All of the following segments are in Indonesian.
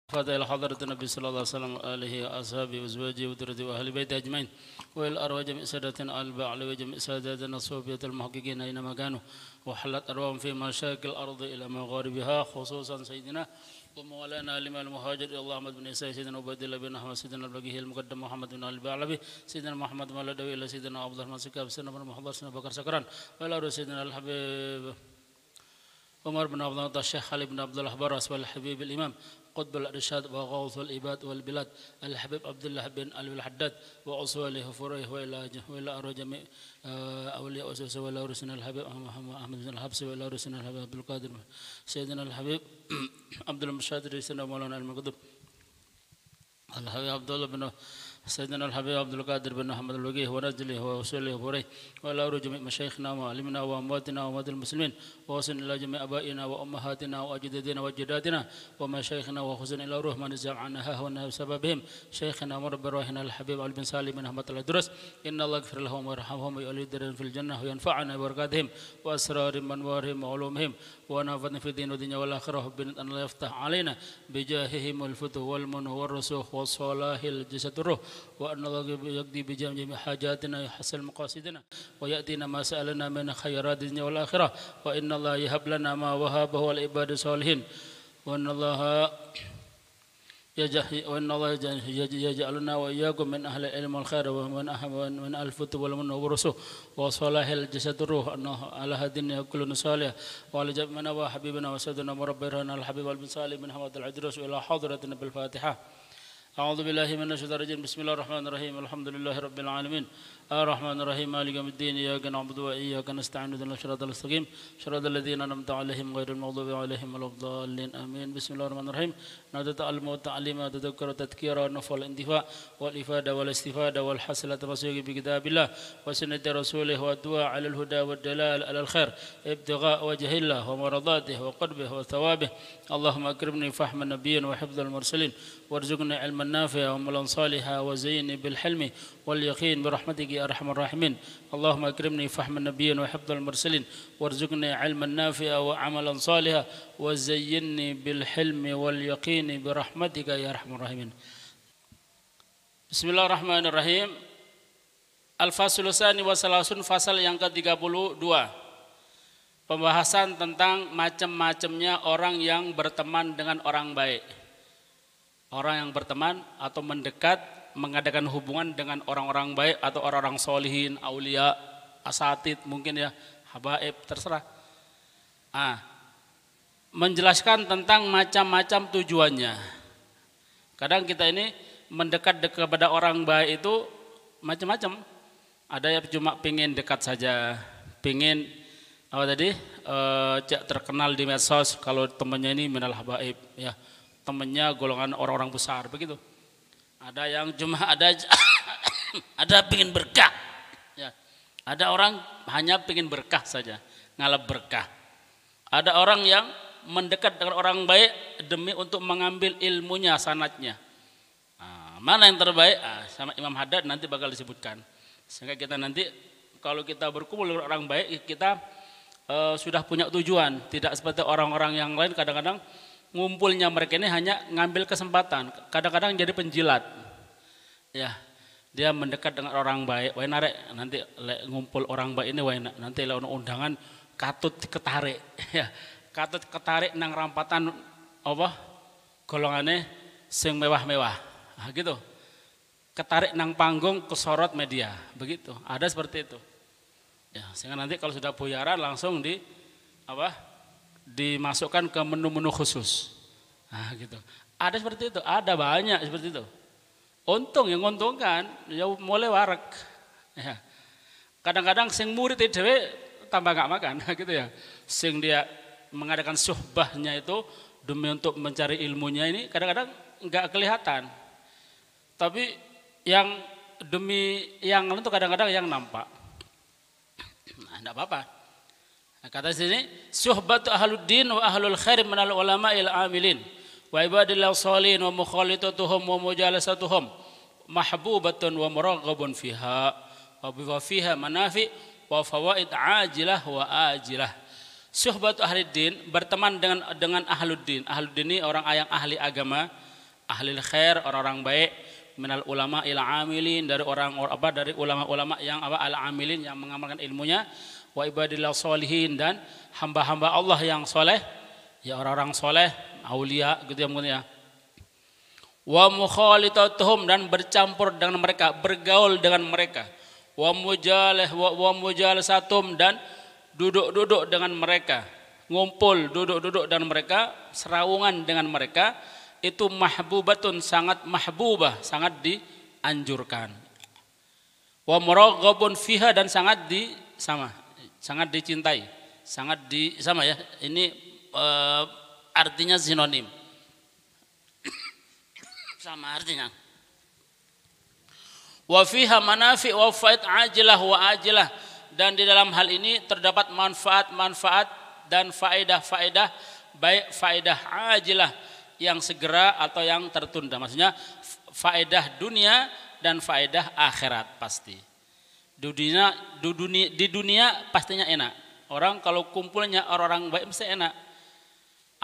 فاتح إلى حضرة النبي صلى الله عليه وسلم وآله وأصحابه وأزواجه وذريته وأهل بيته أجمعين وإلى أرواح جميع سادتنا الباعل وجميع ساداتنا الصوفية المحققين أينما كانوا وحلت أرواحهم في مشاكل الأرض إلى مغاربها خصوصا سيدنا ومولانا الإمام المهاجر إلى الله محمد بن إسحاق سيدنا عبيد الله بن أحمد سيدنا البقيه المقدم محمد بن علي بعلبي سيدنا محمد مولدوي إلى سيدنا عبد الرحمن سكاب سيدنا محمد سيدنا بكر سكران وإلى سيدنا الحبيب عمر بن عبد الله الشيخ علي بن عبد الله برس والحبيب الإمام قطب الإرشاد وغوث العباد والبلاد الحبيب عبد الله بن علي الحداد وأصواله وفريه وإلى أرواح جميع أولياء وسوسة وإلى رسول الحبيب أحمد بن الحبس وإلى رسول الحبيب عبد القادر سيدنا الحبيب عبد المشاهد سيدنا مولانا المقدم الحبيب عبد الله بن سيدنا الحبيب عبد القادر بن محمد الوقيه ونزله ووصله وبريه وإلى أرواح جميع مشايخنا وعلمنا وأمواتنا وأموات المسلمين وحسن إلى جميع أبائنا وأمهاتنا وأجدادنا وجداتنا ومشايخنا وحسن إلى روح من نزع عنها ونهى بسببهم شيخنا مرب روحنا الحبيب علي بن سالم بن أحمد الدرس إن الله يغفر لهم ويرحمهم ويؤلد في الجنة وينفعنا ببركاتهم وأسرار منوارهم وعلومهم ونافذنا في الدين والدنيا والآخرة بنت أن الله يفتح علينا بجاههم الفتح والمن والرسوخ والصلاح الجسد الروح وأن الله يقضي بجميع حاجاتنا ويحسن مقاصدنا ويأتينا ما سألنا من خيرات الدنيا والآخرة وإن الله يهب لنا ما وهبه العباد الصالحين وأن الله يجعلنا وإياكم من أهل العلم والخير ومن أهل الفتح والمن والرسوخ وصلاح الجسد الروح أنه على هدينا كل صالح وعلى جميعنا وحبيبنا وسيدنا مربينا الحبيب بن سالم بن حمد العدرس إلى حضرتنا بالفاتحة. أعوذ بالله من الشيطان الرجيم بسم الله الرحمن الرحيم الحمد لله رب العالمين الرحمن الرحيم مالك يوم الدين إياك نعبد وإياك نستعين اهدنا الصراط المستقيم صراط الذين أنعمت عليهم غير المغضوب عليهم ولا الضالين آمين بسم الله الرحمن الرحيم نتعلم والتعليم نتذكر التذكير والنفع والانتفاع والإفادة والاستفادة والحصل التمسك بكتاب الله وسنة رسوله والدعاء على الهدى والدلال على الخير ابتغاء وجه الله ومرضاته وقربه وثوابه اللهم أكرمني فهم النبيين وحفظ المرسلين وارزقني علما نافعا وعملا صالحا وزيني بالحلم واليقين برحمتك يا أرحم الراحمين اللهم أكرمني فهم النبيين وحفظ المرسلين وارزقني علما نافعا وعملا صالحا وزيني بالحلم واليقين برحمتك يا أرحم الراحمين. بسم الله الرحمن الرحيم. Al-Faslul Tsani wa Salasun, fasal yang ke-32. Pembahasan tentang macam-macamnya orang yang berteman dengan orang baik. Orang yang berteman atau mendekat, mengadakan hubungan dengan orang-orang baik atau orang-orang solihin, aulia, asatid mungkin ya, habaib, terserah. Menjelaskan tentang macam-macam tujuannya. Kadang kita ini mendekat kepada orang baik itu macam-macam. Ada yang cuma pengen dekat saja, pengen terkenal di medsos kalau temannya ini minal habaib ya. Temannya golongan orang-orang besar begitu. Ada yang cuma ada pengin berkah ya. Ada orang hanya pengin berkah saja, ngalap berkah. Ada orang yang mendekat dengan orang baik demi untuk mengambil ilmunya, sanadnya. Mana yang terbaik? Sama Imam Haddad nanti bakal disebutkan. Sehingga kita nanti kalau kita berkumpul dengan orang baik, kita sudah punya tujuan. Tidak seperti orang-orang yang lain kadang-kadang ngumpulnya mereka ini hanya ngambil kesempatan, kadang-kadang jadi penjilat. Ya, dia mendekat dengan orang baik, wah narek nanti ngumpul orang baik ini, wah nanti lawan undangan katut ketarik, ya katut ketarik nang rampatan apa golongannya sing mewah-mewah, gitu. Ketarik nang panggung kesorot media, begitu. Ada seperti itu. Ya, sehingga nanti kalau sudah boyaran langsung dimasukkan ke menu-menu khusus. Gitu. Ada seperti itu, ada banyak seperti itu. Untung yang menguntungkan, ya mulai warak. Ya. Kadang-kadang sing murid itu tambah gak makan, gitu ya. Sing dia mengadakan suhbahnya itu demi untuk mencari ilmunya ini kadang-kadang nggak kelihatan. Tapi yang demi yang itu kadang-kadang yang nampak. Enggak apa-apa. Kata sini, suhbatu ahluddin wa ahlul khair minal ulama'il amilin wa ibadillah sholihin wa mukhalituhum wa mujalasatuhum mahbubatun wa muraghabun fiha wa fiha manafi wa fawaid ajilah wa ajilah. Suhbatu ahluddin, berteman dengan ahluddin. Ahluddin ini orang yang ahli agama, ahli khair, orang-orang baik, minal ulama ila amilin, dari dari ulama-ulama yang al amilin yang mengamalkan ilmunya, wa ibadillah sholihin, dan hamba-hamba Allah yang soleh, ya orang-orang soleh, aulia gitu ya mungkin ya. Wa mukhalituhum, dan bercampur dengan mereka, bergaul dengan mereka. Wa mujalasatum, dan duduk-duduk dengan mereka, ngumpul duduk-duduk dengan mereka, serawungan dengan mereka, itu mahbubatun, sangat mahbubah, sangat dianjurkan. Wa muraghabun fiha, dan sangat dicintai, sama ya. Ini artinya sinonim. Sama artinya. Wa fiha manafi' wa faid ajilah wa ajilah, dan di dalam hal ini terdapat manfaat-manfaat dan faedah-faedah, baik faedah ajilah yang segera atau yang tertunda. Maksudnya faedah dunia dan faedah akhirat pasti. Di dunia pastinya enak. Orang kalau kumpulnya orang-orang baik mesti enak,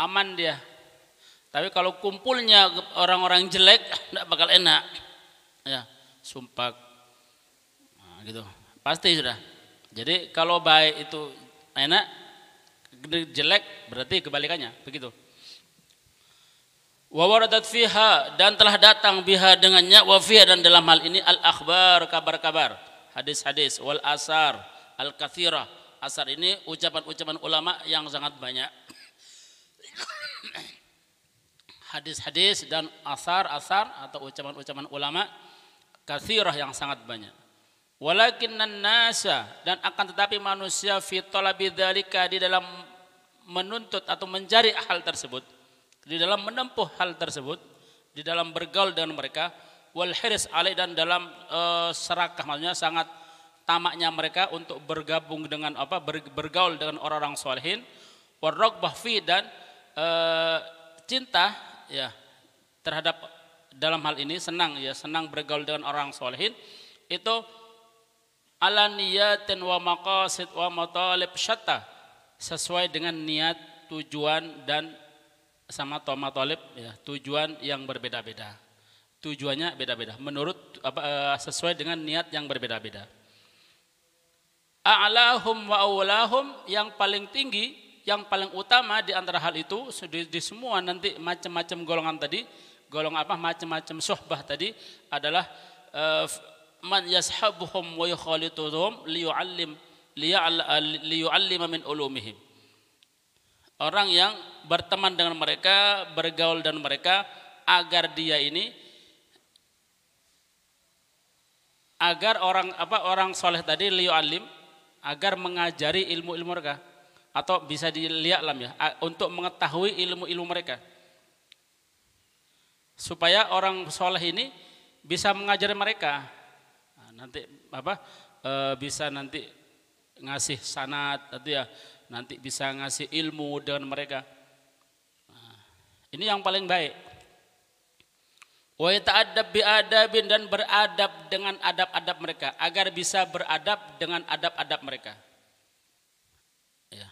aman dia. Tapi kalau kumpulnya orang-orang jelek tidak bakal enak. Ya, sumpah. Nah, gitu. Pasti sudah. Jadi kalau baik itu enak, jelek berarti kebalikannya, begitu. Wa waradat fiha, dan telah datang biha dengannya, wa fiha, dan dalam hal ini al akhbar, kabar-kabar, hadis-hadis, wal asar al katsirah. Asar ini ucapan-ucapan ulama yang sangat banyak. Hadis-hadis dan asar-asar atau ucapan-ucapan ulama katsirah yang sangat banyak. Walakinnan nasa, dan akan tetapi manusia fi talabi dzalika, di dalam menuntut atau mencari hal tersebut, di dalam menempuh hal tersebut, di dalam bergaul dengan mereka, wal hirs alai, dan dalam serakah, maksudnya sangat tamaknya mereka untuk bergabung dengan bergaul dengan orang-orang sholihin, waraghbah fi, dan cinta ya terhadap, dalam hal ini senang bergaul dengan orang sholihin, itu ala niyatin wa maqasid wa matalib syatta, sesuai dengan niat, tujuan, dan sama matalib ya, tujuan yang berbeda-beda. Tujuannya beda-beda menurut sesuai dengan niat yang berbeda-beda. A'lahum wa awlahum, yang paling tinggi, yang paling utama di antara hal itu, di semua nanti macam-macam golongan tadi, macam-macam suhbah tadi adalah man yashabuhum wa yukhalituhum liyu'allima min ulumihim. Orang yang berteman dengan mereka, bergaul dengan mereka, agar dia ini, agar orang soleh tadi liyu'allim, agar mengajari ilmu-ilmu mereka, atau bisa dilihat ya, untuk mengetahui ilmu-ilmu mereka, supaya orang soleh ini bisa mengajari mereka. Nah, nanti bisa nanti ngasih sanad atau ya, nanti bisa ngasih ilmu dengan mereka. Nah, ini yang paling baik. Wa yata'addab bi adabin, dan beradab dengan adab-adab mereka, agar bisa beradab dengan adab-adab mereka. Ya.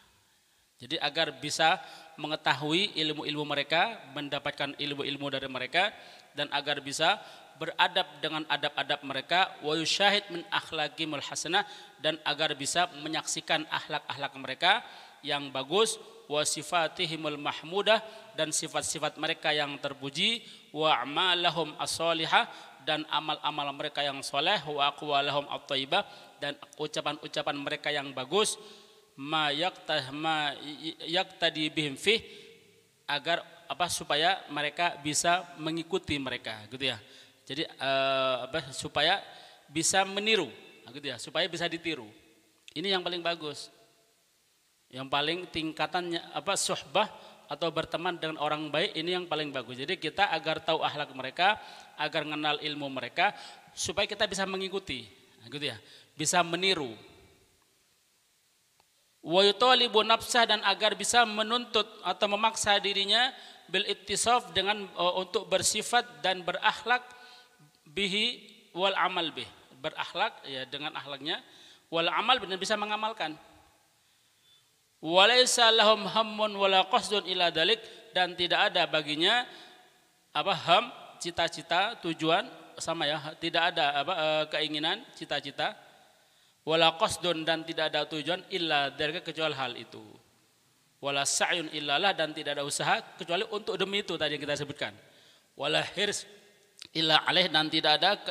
Jadi agar bisa mengetahui ilmu-ilmu mereka, mendapatkan ilmu-ilmu dari mereka, dan agar bisa beradab dengan adab-adab mereka, wa yusyahid min akhlaqimul hasanah, dan agar bisa menyaksikan akhlak-akhlak mereka yang bagus, wa sifatihimul mahmudah, dan sifat-sifat mereka yang terpuji, wa a'malahum as-salihah, dan amal-amal mereka yang soleh, wa aqwalahum at-thayyibah, dan ucapan-ucapan mereka yang bagus, ma yaqtadi bihim fih, agar supaya mereka bisa mengikuti mereka, gitu ya. Jadi supaya bisa meniru, gitu ya, supaya bisa ditiru. Ini yang paling bagus. Yang paling tingkatannya suhbah atau berteman dengan orang baik, ini yang paling bagus. Jadi kita agar tahu akhlak mereka, agar mengenal ilmu mereka, supaya kita bisa mengikuti, gitu ya, bisa meniru. Wa yutalibu nafsah, dan agar bisa menuntut atau memaksa dirinya bil ittisaf, dengan untuk bersifat dan berakhlak bihi wal amal bih, berakhlak ya dengan akhlaknya, wal amal, dan bisa mengamalkan. Walaysa lahum hammun wala qasdun ila dalik, dan tidak ada baginya cita-cita, tujuan sama ya, tidak ada keinginan, cita-cita, wala qasdun dan tidak ada tujuan illa dzalika kecuali hal itu. Wala sa'yun illalah dan tidak ada usaha kecuali untuk demi itu tadi yang kita sebutkan. Wala hirs illa alaih dan tidak ada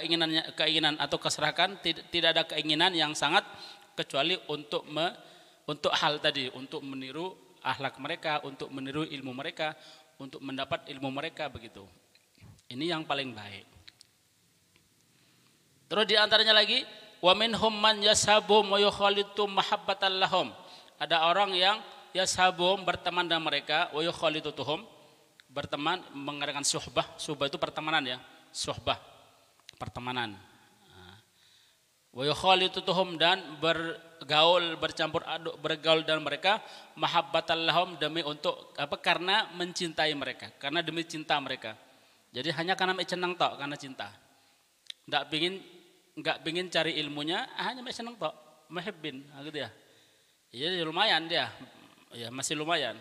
keinginan atau keserakahan, tidak ada keinginan yang sangat kecuali untuk hal tadi, untuk meniru akhlak mereka, untuk meniru ilmu mereka, untuk mendapat ilmu mereka begitu. Ini yang paling baik. Terus di antaranya lagi, wa minhum man yashabum wa yukhalitu mahabbatan lahum. Ada orang yang yashabum berteman dengan mereka, wa yukhalituhum berteman mengadakan suhbah. Suhbah itu pertemanan ya, suhbah pertemanan. Wa yukhalituhum dan bergaul, bercampur aduk, bergaul dengan mereka mahabbatan lahum demi untuk karena mencintai mereka, karena demi cinta mereka. Jadi hanya karena senang tok, karena cinta. Enggak pingin cari ilmunya, hanya senang tok, muhibbin gitu ya. Jadi lumayan dia. Ya masih lumayan.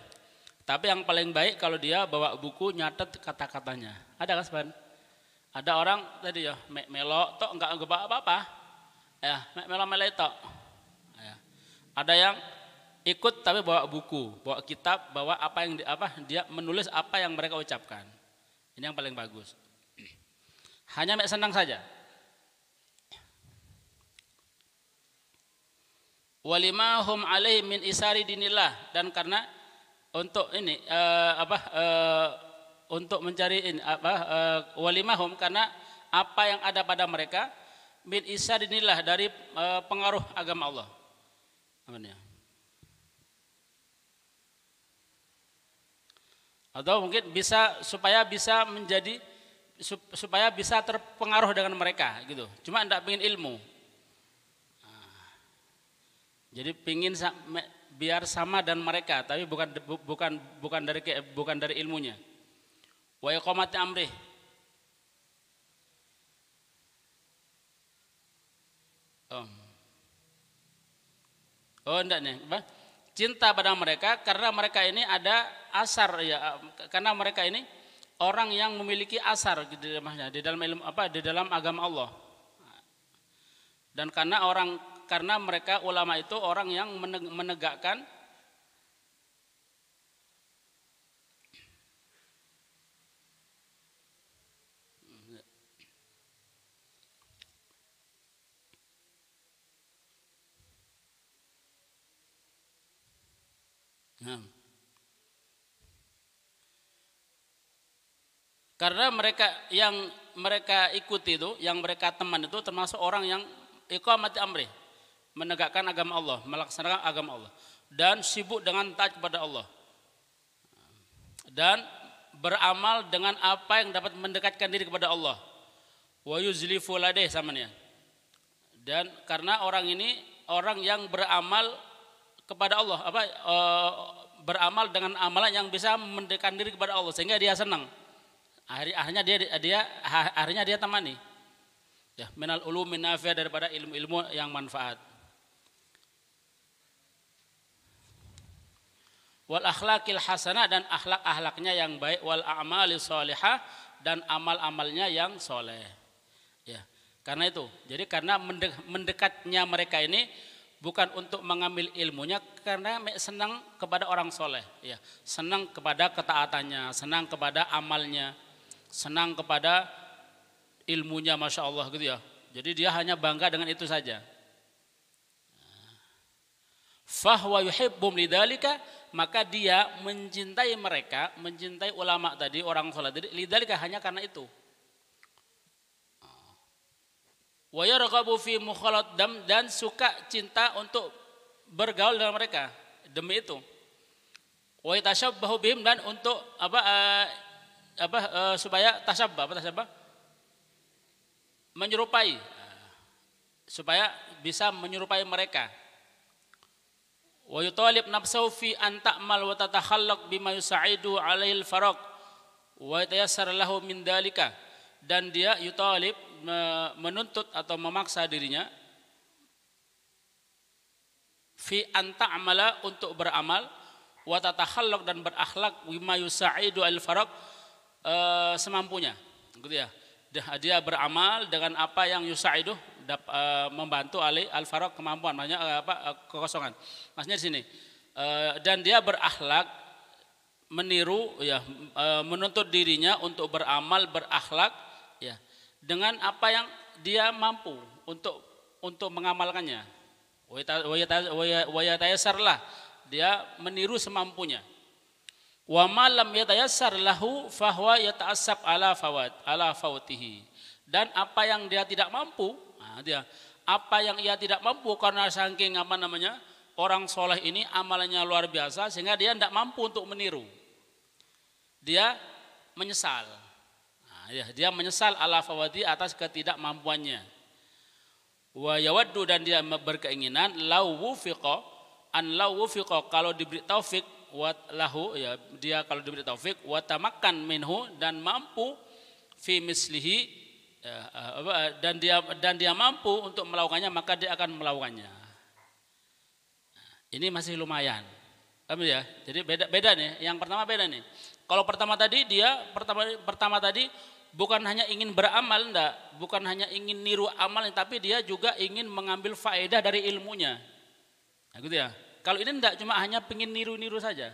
Tapi yang paling baik kalau dia bawa buku nyatet kata-katanya. Ada kan Seban? Ada orang tadi ya melok tok enggak bawa apa-apa. Ya, melok tok. Ya. Ada yang ikut tapi bawa buku, bawa kitab, bawa dia menulis apa yang mereka ucapkan. Ini yang paling bagus. Hanya senang saja. Walimahum alaih min isari dinillah dan karena untuk ini untuk mencari ini walimahum karena apa yang ada pada mereka min isari dinillah dari pengaruh agama Allah. Amin ya. Atau mungkin supaya bisa terpengaruh dengan mereka gitu. Cuma tidak pengen ilmu. Jadi pengen biar sama dan mereka, tapi bukan dari ilmunya. Wa iqamati amri. Enggak nih, cinta pada mereka karena mereka ini ada asar ya, karena mereka ini orang yang memiliki asar di dalam ilmu di dalam agama Allah. Dan karena mereka ulama itu orang yang menegakkan karena mereka ikuti itu, yang mereka teman itu termasuk orang yang iqamati amri, menegakkan agama Allah, melaksanakan agama Allah dan sibuk dengan taat kepada Allah dan beramal dengan apa yang dapat mendekatkan diri kepada Allah. Wa yuzlifu ladeh samanya. Dan karena orang ini orang yang beramal kepada Allah, beramal dengan amalan yang bisa mendekatkan diri kepada Allah sehingga dia senang. Akhirnya dia temani. Ya, minal ulumin nafi'ah daripada ilmu-ilmu yang manfaat. Wal akhlaqil hasanah dan akhlak-akhlaknya yang baik, wal a'mali sholihah dan amal-amalnya yang soleh. Ya, karena itu. Jadi karena mendekatnya mereka ini bukan untuk mengambil ilmunya, karena senang kepada orang soleh. Ya, senang kepada ketaatannya, senang kepada amalnya, senang kepada ilmunya, masya Allah gitu ya. Jadi dia hanya bangga dengan itu saja. Fahwa yuhibbum lidzalika, maka dia mencintai mereka, mencintai ulama tadi, orang saleh tadi, lidzalika hanya karena itu. Wa yarghabu fi mukhalat dam, dan suka cinta untuk bergaul dengan mereka demi itu. Wa yatashabbahu bihim, dan untuk supaya tasabbah menyerupai, supaya bisa menyerupai mereka. Wa yutalib nafsahu fi an ta'mal wa tatakhallaq bima yusa'idu 'alail faraq wa yatayassar lahu min dalika, dan dia yutalib menuntut atau memaksa dirinya fi an ta'mala untuk beramal, wa tatakhallaq dan berakhlak bima yusa'idu al faraq semampunya, gitu ya. Dia beramal dengan apa yang yusaidu membantu alih al-faraq kemampuan, maksudnya kekosongan. Maksudnya di sini dan dia berakhlak meniru ya, menuntut dirinya untuk beramal berakhlak ya dengan apa yang dia mampu untuk mengamalkannya. Wa yatayassarlah, dia meniru semampunya. Wa ma lam yatayassar lahu fahuwa yata'assab ala fawatihi. Dan apa yang dia tidak mampu, apa yang ia tidak mampu karena saking orang soleh ini amalannya luar biasa sehingga dia tidak mampu untuk meniru. Dia menyesal. Dia menyesal ala fawati atas ketidakmampuannya. Wa yawaddu, dan dia berkeinginan lau wufiqa kalau diberi taufik lahu ya, dia kalau diberi taufik wa tamakkan minhu, dan mampu fi mislihi dan dia mampu untuk melakukannya, maka dia akan melakukannya. Ini masih lumayan. Ya. Jadi beda nih. Yang pertama beda nih. Kalau pertama tadi bukan hanya ingin beramal, enggak, bukan hanya ingin niru amal, tapi dia juga ingin mengambil faedah dari ilmunya. Nah, gitu ya. Kalau ini enggak, cuma hanya pengen niru-niru saja.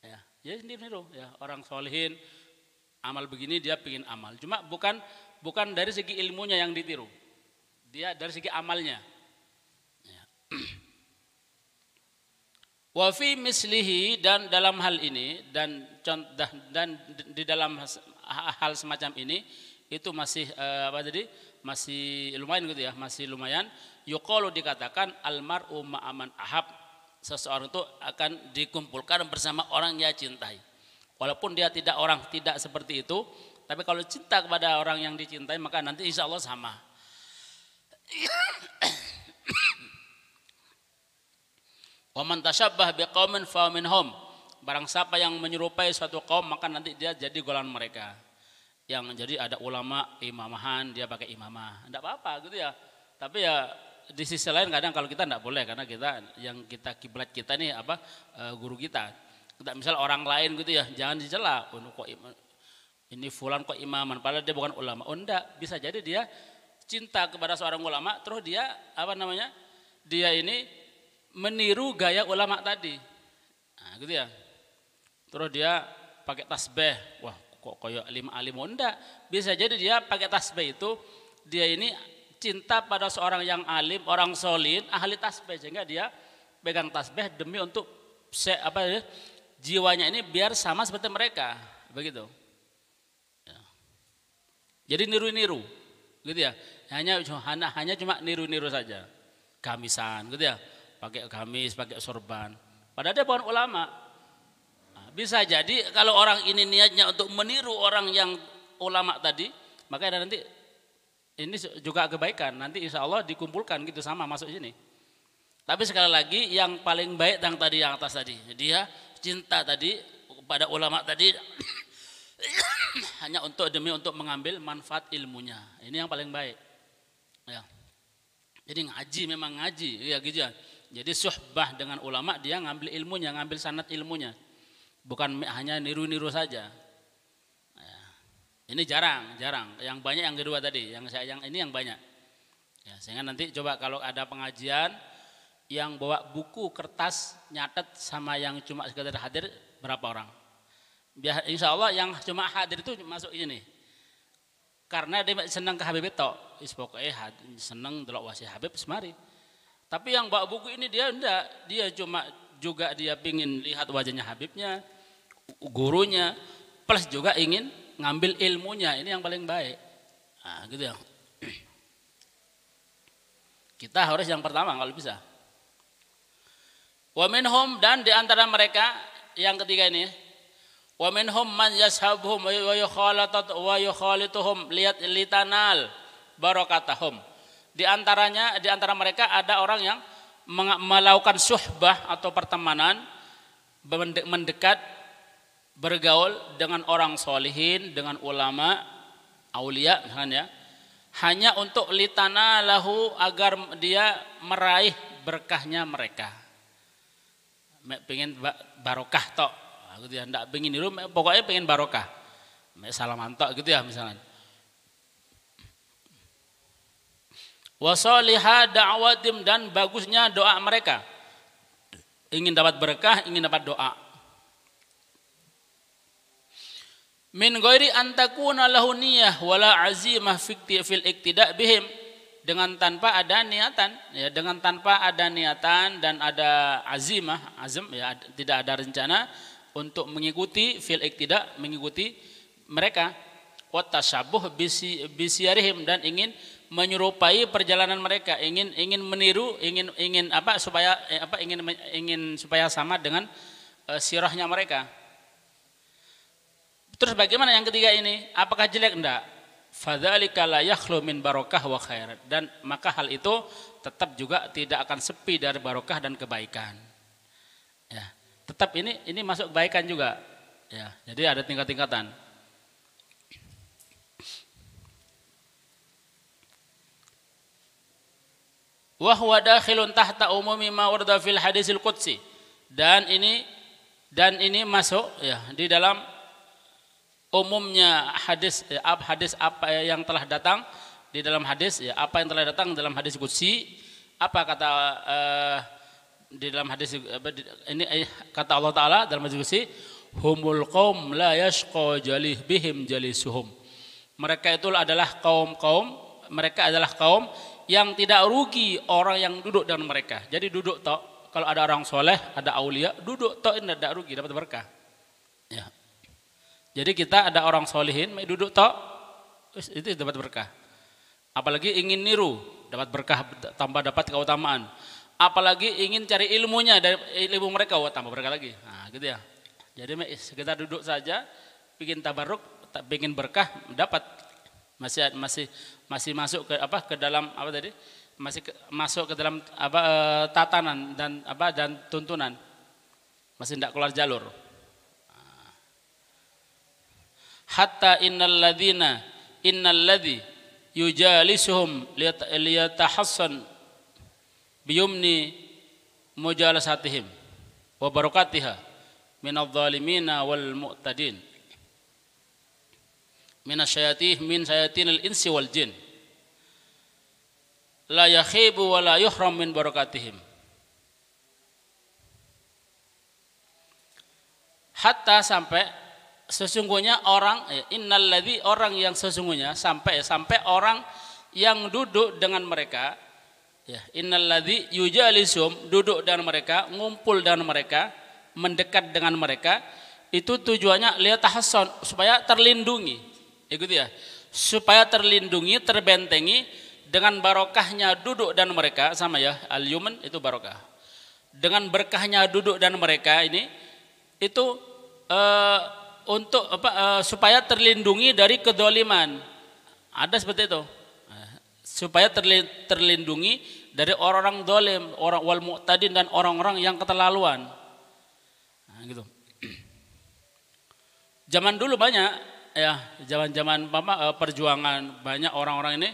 Ya niru-niru ya, orang solihin amal begini dia pengen amal. Cuma bukan dari segi ilmunya yang ditiru. Dia dari segi amalnya. Ya. Wa fi mislihi, dan dalam hal ini dan di dalam hal semacam ini itu masih masih lumayan gitu ya, masih lumayan. Yuqalu, dikatakan almar'u ma'aman ahab, seseorang itu akan dikumpulkan bersama orang yang cintai. Walaupun dia tidak seperti itu, tapi kalau cinta kepada orang yang dicintai maka nanti insya Allah sama. Wa man tasyabbah biqaumin fa minhum, barang siapa yang menyerupai suatu kaum maka nanti dia jadi golongan mereka. Yang jadi ada ulama imamahan, dia pakai imamah, enggak apa-apa gitu ya. Tapi ya di sisi lain kadang kalau kita enggak boleh, karena kita kiblat kita nih guru kita. Kita misal orang lain gitu ya, jangan dicela. Kok ini fulan kok imaman padahal dia bukan ulama. Oh enggak, bisa jadi dia cinta kepada seorang ulama terus dia dia ini meniru gaya ulama tadi. Nah, gitu ya. Terus dia pakai tasbih. Wah, kok kayak alim enggak. Bisa jadi dia pakai tasbih itu dia ini cinta pada seorang yang alim, orang solid, ahli tasbih, sehingga dia pegang tasbih demi untuk jiwanya ini biar sama seperti mereka, begitu. Ya. Jadi niru-niru, gitu ya. Hanya cuma niru-niru saja. Gamisan, gitu ya. Pakai gamis, pakai sorban. Padahal dia bukan ulama. Nah, bisa jadi kalau orang ini niatnya untuk meniru orang yang ulama tadi, maka nanti ini juga kebaikan. Nanti insya Allah dikumpulkan gitu sama masuk sini. Tapi sekali lagi yang paling baik yang atas tadi, dia cinta tadi kepada ulama tadi hanya demi untuk mengambil manfaat ilmunya. Ini yang paling baik. Ya. Jadi memang ngaji, ya gitu ya. Jadi suhbah dengan ulama, dia ngambil ilmunya, ngambil sanad ilmunya, bukan hanya niru-niru saja. Ya. Ini jarang. Yang banyak yang kedua tadi, yang ini yang banyak. Ya, sehingga nanti coba kalau ada pengajian yang bawa buku kertas nyatet sama yang cuma sekedar hadir berapa orang? Insya Allah yang cuma hadir itu masuk ini. Karena dia senang ke Habib itu, pokoknya senang delok wasi Habib semari. Tapi yang bawa buku ini dia enggak, dia cuma juga dia pingin lihat wajahnya Habibnya, gurunya, plus juga ingin ngambil ilmunya. Ini yang paling baik. Nah, gitu ya. Kita harus yang pertama kalau bisa. Wa minhum, dan di antara mereka yang ketiga ini, wa minhum man yashabuhum wa yukhalituhum litanal barakatahum. Di antara mereka ada orang yang melakukan suhbah atau pertemanan, mendekat, bergaul dengan orang solihin, dengan ulama, aulia misalnya, hanya untuk litanalahu, agar dia meraih berkahnya mereka. Pengen barokah tok, gitu ya, enggak pengen niru, pokoknya pengen barokah. salah mantok gitu ya misalnya. Wa shaliha da'watim, dan bagusnya doa mereka. Ingin dapat berkah, ingin dapat doa. Min ghairi an takuna lahu niyyah wala azimah fil iktida' bihim, dengan tanpa ada niatan, ya, dengan tanpa ada niatan dan ada azim, ya, tidak ada rencana untuk mengikuti fil iktida', mengikuti mereka. Wa tashabbuh bisyarihim, dan ingin menyerupai perjalanan mereka, ingin meniru, ingin apa supaya ingin supaya sama dengan sirahnya mereka. Terus bagaimana yang ketiga ini? Apakah jelek? Enggak. Fadzalika la yakhlu min barokah wa khairat, dan maka hal itu tetap juga tidak akan sepi dari barokah dan kebaikan. Ya, tetap ini masuk kebaikan juga. Ya, jadi ada tingkat-tingkatan. Wa huwa dakhilun tahta umumi ma warada fil hadisil qudsi, dan ini masuk ya di dalam umumnya hadis apa yang telah datang di dalam hadis, ya, apa yang telah datang dalam hadis qudsi. Apa kata di dalam hadis ini, kata Allah Taala dalam hadis qudsi, humul qaum la yashqa jalih bihim jalisuhum. Mereka itu adalah mereka adalah kaum yang tidak rugi orang yang duduk dengan mereka. Jadi duduk tok, kalau ada orang soleh, ada aulia, duduk tok ini tidak rugi, dapat berkah. Ya. Jadi kita ada orang solihin, duduk tok, itu dapat berkah. Apalagi ingin niru, dapat berkah, tambah dapat keutamaan. Apalagi ingin cari ilmunya dari ilmu mereka, tambah berkah lagi. Nah, gitu ya. Jadi sekitar duduk saja, bikin tabarruk, bikin berkah, dapat. Masih masuk ke dalam masuk ke dalam tatanan dan tuntunan, masih tidak keluar jalur. Hatta innal ladzi yujalisuhum liyatahassan biyumni mujalasatihim wa barakatiha minadh-dhalimina wal mu'tadin min sayatinil insi wal jin la yakhibu wa la yuhram min barakatihim. Hatta, sampai sesungguhnya orang, innalladzi, orang yang sesungguhnya, sampai orang yang duduk dengan mereka, ya, innalladzi yujalisuhum, duduk dengan mereka, ngumpul dengan mereka, mendekat dengan mereka, itu tujuannya liyatahassan, supaya terlindungi. Ikuti ya, supaya terlindungi, terbentengi dengan barokahnya duduk dan mereka, sama ya, al-yuman itu barokah. Dengan berkahnya duduk dan mereka ini, itu untuk supaya terlindungi dari kedoliman. Ada seperti itu. Supaya terlindungi dari orang-orang dolim, orang wal mu'tadin, dan orang-orang yang keterlaluan. Nah, gitu. Zaman dulu banyak. Ya, zaman perjuangan, banyak orang-orang ini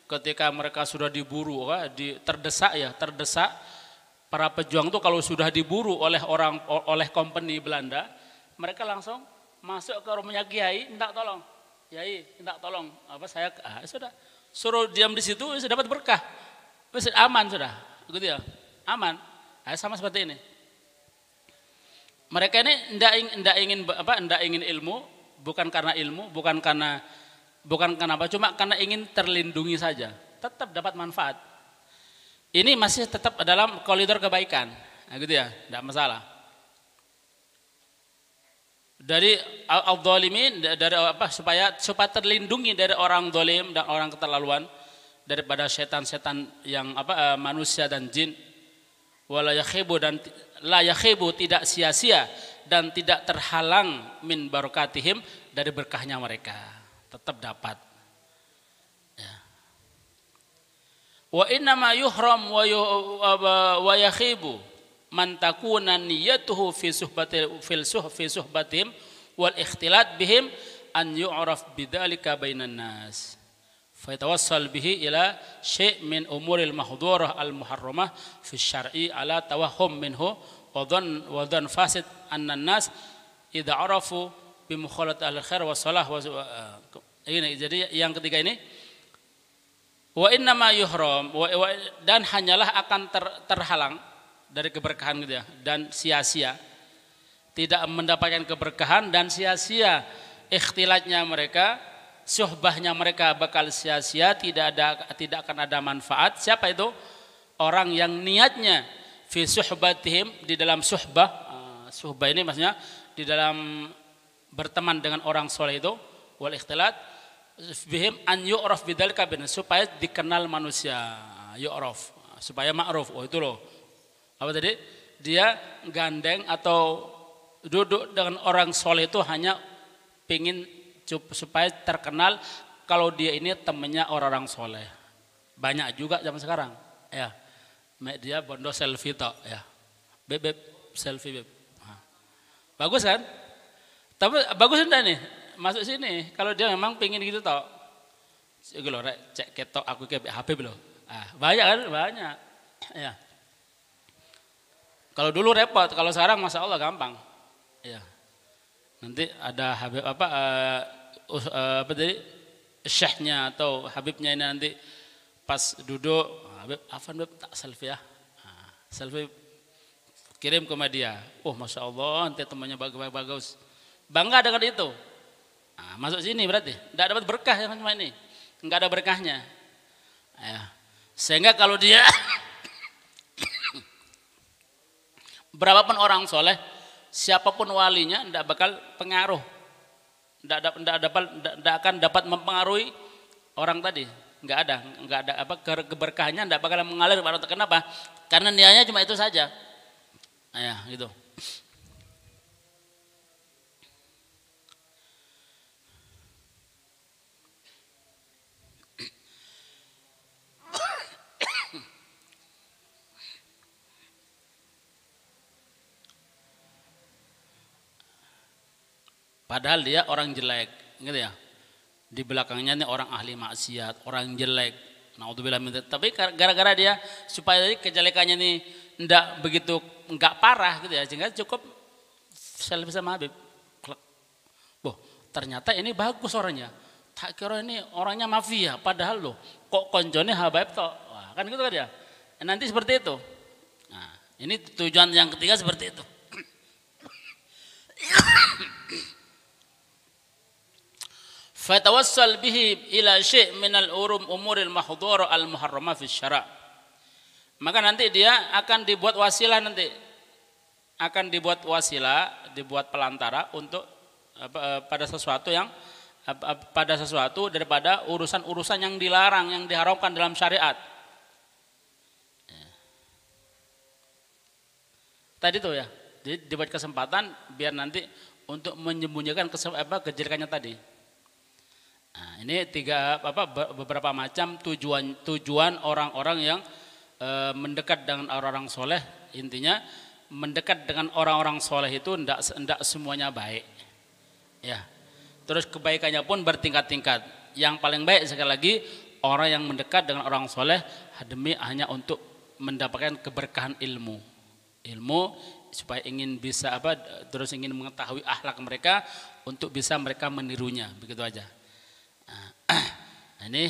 ketika mereka sudah diburu, terdesak, para pejuang itu kalau sudah diburu oleh company Belanda, mereka langsung masuk ke rumahnya kiai, minta tolong, kiai minta tolong, sudah suruh diam di situ, sudah dapat berkah, aman sudah, gitu ya, aman, sama seperti ini. Mereka ini tidak ingin ilmu. Bukan karena ilmu, bukan karena apa, cuma karena ingin terlindungi saja, tetap dapat manfaat. Ini masih tetap dalam koridor kebaikan, nah, gitu ya, tidak masalah. Dari al-dhalimin, dari supaya terlindungi dari orang dolim dan orang keterlaluan, daripada setan-setan yang manusia dan jin. Wala yakhibu, dan la yakhibu, tidak sia-sia dan tidak terhalang min barakatihim, dari berkahnya mereka, tetap dapat. Ya. Wa inna ma yuhram wa yakhibu man takuna niyyatuhu fi suhbatihim wal ikhtilat bihim an yu'raf bidzalika bainan nas. Fayatawassal bihi ila syai' min umuril mahdhurah al muharramah fi syar'i ala tawahhum minhu wa dhan fasid anna nas idza arafu bi mukhalat ahli khair wa shalah ini. Jadi yang ketiga ini wa innama yuhram dan hanyalah akan terhalang dari keberkahan gitu ya, dan sia-sia, tidak mendapatkan keberkahan dan sia-sia ikhtilatnya mereka, suhbahnya mereka bakal sia-sia, tidak akan ada manfaat. Siapa itu? Orang yang niatnya fi suhbatihim, di dalam suhbah, suhbah ini maksudnya di dalam berteman dengan orang soleh itu, wal ikhtilat bihim an yu'raf bidzalika, supaya dikenal manusia, yu'raf, supaya ma'ruf. Oh itu loh, apa tadi, dia gandeng atau duduk dengan orang soleh itu hanya pingin supaya terkenal kalau dia ini temennya orang-orang soleh. Banyak juga zaman sekarang ya, dia bondo selfie tok ya, beb selfie beb. Bagus kan? Tapi bagus enggak nih masuk sini kalau dia memang pingin gitu tok. Iki lho rek cek ketok aku ke HP belum. Banyak kan? Banyak. Ya. Kalau dulu repot, kalau sekarang Masya Allah gampang. Ya. Nanti ada Habib apa tadi syekhnya atau Habibnya ini nanti pas duduk, Habib Afan Beb tak selfie ya. Selfie kirim ke media. Oh Masya Allah, nanti temannya bagus. Bangga dengan itu. Masuk sini berarti tidak dapat berkah ya macam ini. Enggak ada berkahnya. Ya. Sehingga kalau dia berapapun orang soleh, siapapun walinya tidak bakal pengaruh, tidak akan dapat mempengaruhi orang tadi. Enggak ada apa keberkahannya, tidak bakal mengalir. Kenapa? Karena niatnya cuma itu saja. Ya gitu. Padahal dia orang jelek, gitu ya. Di belakangnya nih orang ahli maksiat, orang jelek. Naudzubillah min dzalik. Tapi gara-gara dia supaya kejelekannya nih enggak parah gitu ya, sehingga cukup selfie sama Habib. Boh, ternyata ini bagus orangnya. Tak kira ini orangnya mafia, padahal loh kok koncone Habib toh. Wah, kan gitu kan ya. Nanti seperti itu. Nah, ini tujuan yang ketiga seperti itu. Fatawassal bihi ila syai' minal umuril mahdhura al muharrama fi syara'. Maka nanti dia akan dibuat wasilah, nanti akan dibuat wasilah, dibuat pelantara untuk pada sesuatu daripada urusan-urusan yang dilarang, yang diharamkan dalam syariat. Tadi tuh ya, jadi dibuat kesempatan biar nanti untuk menyembunyikan kejelekannya tadi. Nah, ini beberapa macam tujuan orang-orang yang mendekat dengan orang-orang soleh. Intinya mendekat dengan orang-orang soleh itu tidak semuanya baik, ya. Terus kebaikannya pun bertingkat-tingkat. Yang paling baik sekali lagi orang yang mendekat dengan orang soleh demi hanya untuk mendapatkan keberkahan ilmu supaya ingin bisa terus ingin mengetahui akhlak mereka untuk bisa mereka menirunya, begitu aja. Nah, ini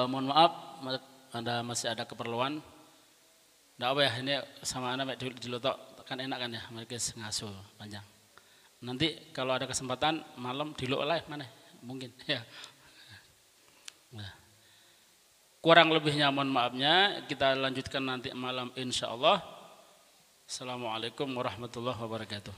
mohon maaf masih ada keperluan. Nggak apa ya, ini sama anak dilotok kan enak kan ya, mereka ngasuh panjang. Nanti kalau ada kesempatan malam dilok live mana mungkin ya. Nah, kurang lebihnya mohon maafnya, kita lanjutkan nanti malam insya Allah. Assalamualaikum warahmatullahi wabarakatuh.